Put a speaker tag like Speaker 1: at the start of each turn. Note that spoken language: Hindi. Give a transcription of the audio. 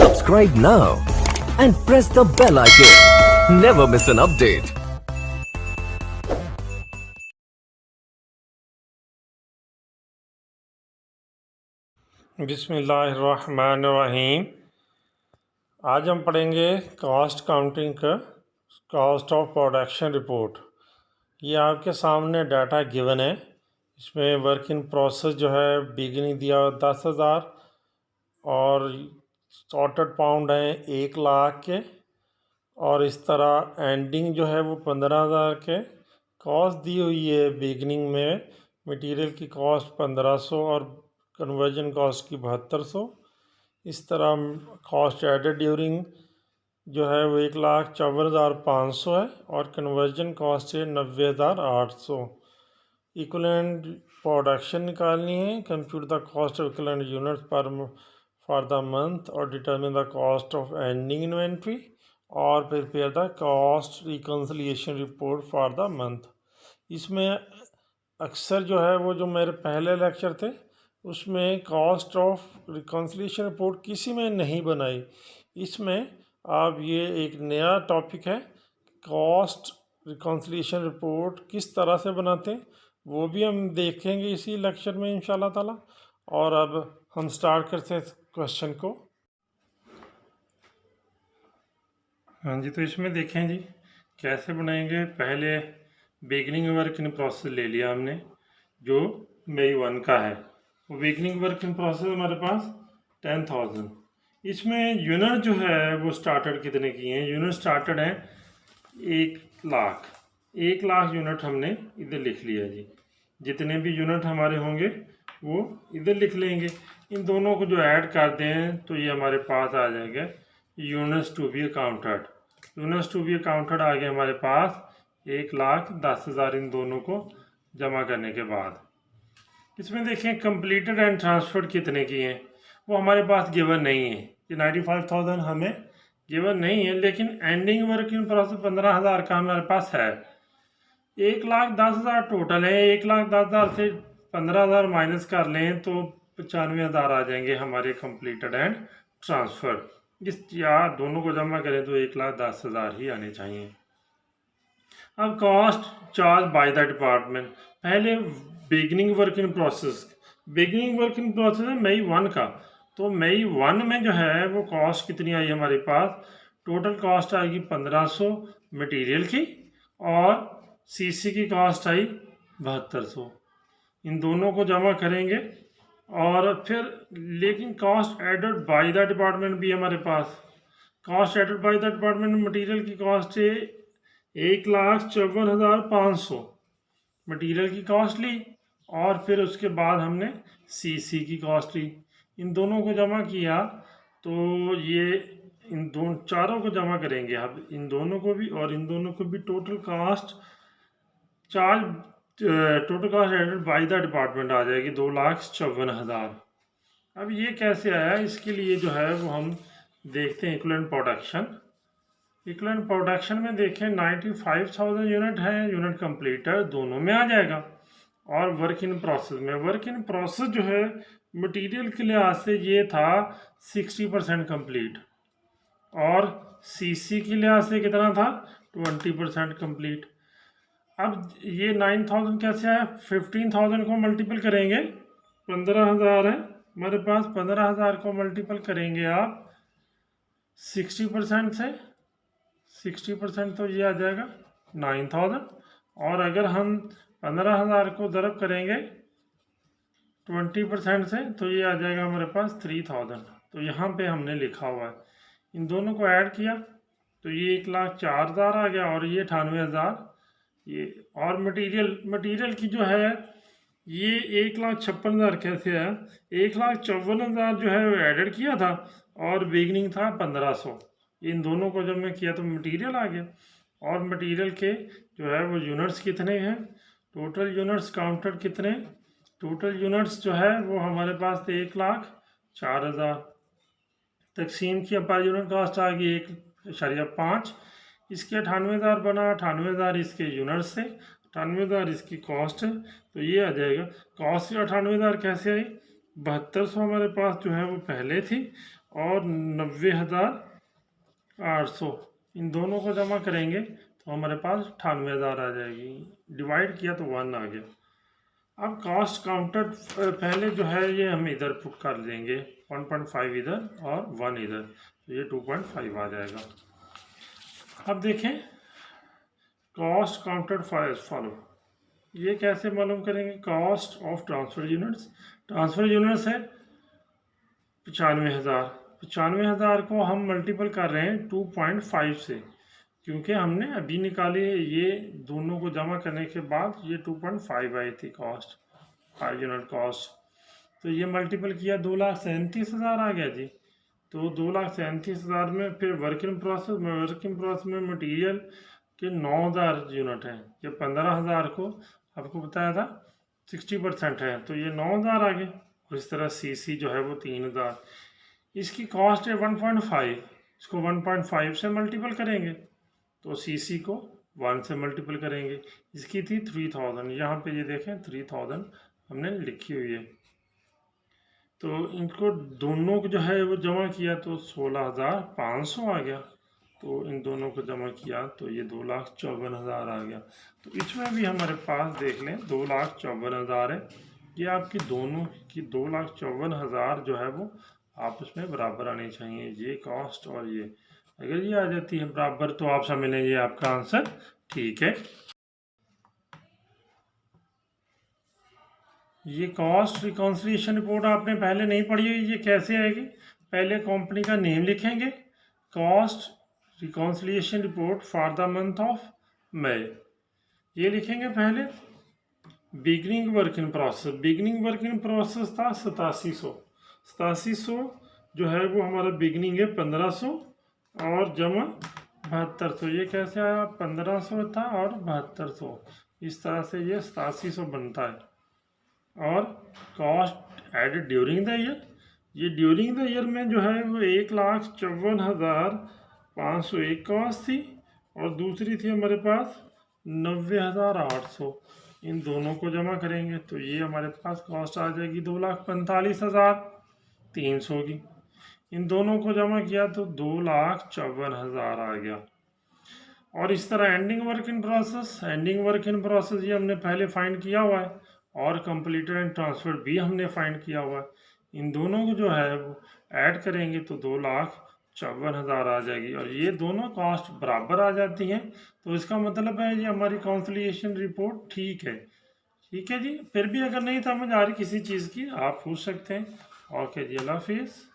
Speaker 1: Subscribe now and press the bell icon. Never miss an update.
Speaker 2: बिस्मिल्लाहिर्रहमानिर्रहीम। आज हम पढ़ेंगे कॉस्ट काउंटिंग का कॉस्ट ऑफ प्रोडक्शन रिपोर्ट। ये आपके सामने डाटा गिवन है। इसमें वर्क इन प्रोसेस जो है बिगिनिंग दिया 10,000 और सॉर्टेड पाउंड हैं 1,00,000 के, और इस तरह एंडिंग जो है वो 15,000 के। कॉस्ट दी हुई है बिगिनिंग में मटेरियल की कॉस्ट 1500 और कन्वर्जन कॉस्ट की 7200। इस तरह कॉस्ट एडेड ड्यूरिंग जो है वो 1,54,500 है और कन्वर्जन कॉस्ट है 90,800। इक्विवेलेंट प्रोडक्शन निकालनी है। Compute the cost of equivalent units पर फॉर द मंथ और determine the cost of ending inventory और prepare the cost reconciliation report for the month. इसमें अक्सर जो है वो जो मेरे पहले लेक्चर थे उसमें कॉस्ट ऑफ रिकन्सिलिएशन रिपोर्ट किसी में नहीं बनाई। इसमें अब ये एक नया टॉपिक है, कॉस्ट रिकन्सिलिएशन रिपोर्ट किस तरह से बनाते हैं वो भी हम देखेंगे इसी लेक्चर में इंशाल्लाह ताला। और अब हम स्टार्ट करते हैं क्वेश्चन को। हाँ जी, तो इसमें देखें जी कैसे बनाएंगे। पहले बिगिनिंग वर्क इन प्रोसेस ले लिया हमने जो मई 1 का है। वो बिगिनिंग वर्क इन प्रोसेस हमारे पास 10,000। इसमें यूनिट जो है वो स्टार्टेड कितने की हैं? यूनिट स्टार्टेड हैं 1,00,000। 1,00,000 यूनिट हमने इधर लिख लिया जी। जितने भी यूनिट हमारे होंगे वो इधर लिख लेंगे। इन दोनों को जो ऐड कर दें तो ये हमारे पास आ जाएगा units to be accounted. Units to be accounted आ गया हमारे पास 1,10,000 इन दोनों को जमा करने के बाद। इसमें देखें कंप्लीटेड एंड ट्रांसफर्ड कितने की हैं वो हमारे पास गिवन नहीं है। ये 95,000 हमें गिवन नहीं है, लेकिन एंडिंग वर्क इन प्रोसेस 15,000 का हमारे पास है। 1,10,000 टोटल है। 1,10,000 से 15,000 माइनस कर लें तो 95,000 आ जाएंगे हमारे कंप्लीटेड एंड ट्रांसफर। इस या दोनों को जमा करें तो 1,10,000 ही आने चाहिए। अब cost charge by the department. पहले beginning work in process. Beginning work in process है मई 1 का, तो मई 1 में जो है वो कॉस्ट कितनी आई हमारे पास? टोटल कॉस्ट आएगी 1,500 मटेरियल की और सीसी की कॉस्ट आई 7,200। इन दोनों को जमा करेंगे और फिर लेकिन cost added by the department भी हमारे पास। Cost added by the department material की कॉस्ट है 1,54,500 मटेरियल की कॉस्ट ली और फिर उसके बाद हमने सीसी की कॉस्ट ली। इन दोनों को जमा किया तो ये इन दोनों चारों को जमा करेंगे अब, इन दोनों को भी और इन दोनों को भी। Total cost added by the department आ जाएगी 2,54,000। अब ये कैसे आया, इसके लिए जो है वो हम देखते हैं इक्विवेलेंट प्रोडक्शन। इक्विवेलेंट प्रोडक्शन में देखें 95,000 यूनिट है, यूनिट कंप्लीटर दोनों में आ जाएगा। और वर्क इन प्रोसेस में, वर्क इन प्रोसेस जो है मटेरियल के लिहाज से ये था 60% कंप्लीट और सीसी के लिहाज से कितना था? 20% कंप्लीट। अब ये 9,000 कैसे आया? 15,000 को मल्टीपल करेंगे, 15,000 है हमारे पास। 15,000 को मल्टीपल करेंगे आप 60% से, 60% तो ये आ जाएगा 9,000। और अगर हम 15,000 को ज़रब करेंगे 20% से तो ये आ जाएगा हमारे पास 3,000। तो यहाँ पे हमने लिखा हुआ है। इन दोनों को ऐड किया तो ये 1,04,000 आ गया और ये 98,000 ये। और मटेरियल की जो है ये 1,56,000 कैसे है? 1,54,000 जो है वो एडेड किया था और बिगनिंग था 1,500। इन दोनों को जब मैं किया तो मटेरियल आ गया। और मटेरियल के जो है वो यूनिट्स कितने हैं? टोटल यूनिट्स काउंटेड कितने? टोटल यूनिट्स जो है वो हमारे पास थे 1,04,000। तकसीम की पर यूनिट कॉस्ट आ गई 1.5। इसके 98,000 बना, 98,000 इसके यूनिट से, 98,000 इसकी कॉस्ट है। तो ये आ जाएगा कॉस्ट से 98,000 कैसे आई? 7,200 हमारे पास जो है वो पहले थी और 90,800, इन दोनों को जमा करेंगे तो हमारे पास 98,000 आ जाएगी। डिवाइड किया तो 1 आ गया। अब कॉस्ट काउंटर पहले जो है ये हम इधर पुट कर देंगे, 1.5 इधर और 1 इधर, तो ये 2.5 आ जाएगा। अब देखें कॉस्ट काउंटर फॉलो, ये कैसे मालूम करेंगे? कॉस्ट ऑफ ट्रांसफर यूनिट्स है 95,000 को हम मल्टीपल कर रहे हैं 2.5 से, क्योंकि हमने अभी निकाली है, ये दोनों को जमा करने के बाद ये 2.5 आई थी कॉस्ट, पर यूनिट कॉस्ट। तो ये मल्टीपल किया 2,37,000 आ गया जी। तो 2,37,000 में फिर वर्क इन प्रोसेस में मटेरियल के 9,000 यूनिट हैं। ये 15,000 को आपको बताया था 60% है, तो ये 9,000 आ गए। और इस तरह सीसी जो है वो 3,000। इसकी कॉस्ट है 1.5, इसको 1.5 से मल्टीपल करेंगे तो सीसी को 1 से मल्टीपल करेंगे। इसकी थी 3,000, यहाँ पे ये देखें 3,000 हमने लिखी हुई है। तो इनको दोनों को जो है वो जमा किया तो 16,500 आ गया। तो इन दोनों को जमा किया तो ये 2,54,000 आ गया। तो इसमें भी हमारे पास देख लें 2,54,000 है। ये आपकी दोनों की 2,54,000 जो है वो आपस में बराबर आनी चाहिए, ये कॉस्ट और ये। अगर ये आ जाती है बराबर तो आप समझ लें ये आपका आंसर ठीक है। ये कॉस्ट रिकॉन्सिलिएशन रिपोर्ट आपने पहले नहीं पढ़ी हुई, ये कैसे आएगी? पहले कंपनी का नेम लिखेंगे, cost reconciliation report for the month of May, ये लिखेंगे पहले। बिगनिंग वर्क इन प्रोसेस था 8700 जो है वो हमारा बिगनिंग है 1500 और जमा 7200। ये कैसे आया? 1500 था और 7200, इस तरह से ये 8700 बनता है। और cost added during the year, ये ड्यूरिंग द ईयर में जो है वो 1,54,501 कॉस्ट थी और दूसरी थी हमारे पास 90,800। इन दोनों को जमा करेंगे तो ये हमारे पास कॉस्ट आ जाएगी 2,45,300 की। इन दोनों को जमा किया तो 2,54,000 आ गया। और इस तरह एंडिंग वर्क इन प्रोसेस ये हमने पहले फाइंड किया हुआ है और कंप्लीटेड एंड ट्रांसफर भी हमने फाइंड किया हुआ है। इन दोनों को जो है वो ऐड करेंगे तो 2,54,000 आ जाएगी और ये दोनों कॉस्ट बराबर आ जाती हैं। तो इसका मतलब है ये हमारी कंसोलिडेशन रिपोर्ट ठीक है। ठीक है जी, फिर भी अगर नहीं समझ आ रही किसी चीज़ की आप पूछ सकते हैं। ओके जी, अल्लाह हाफिज़।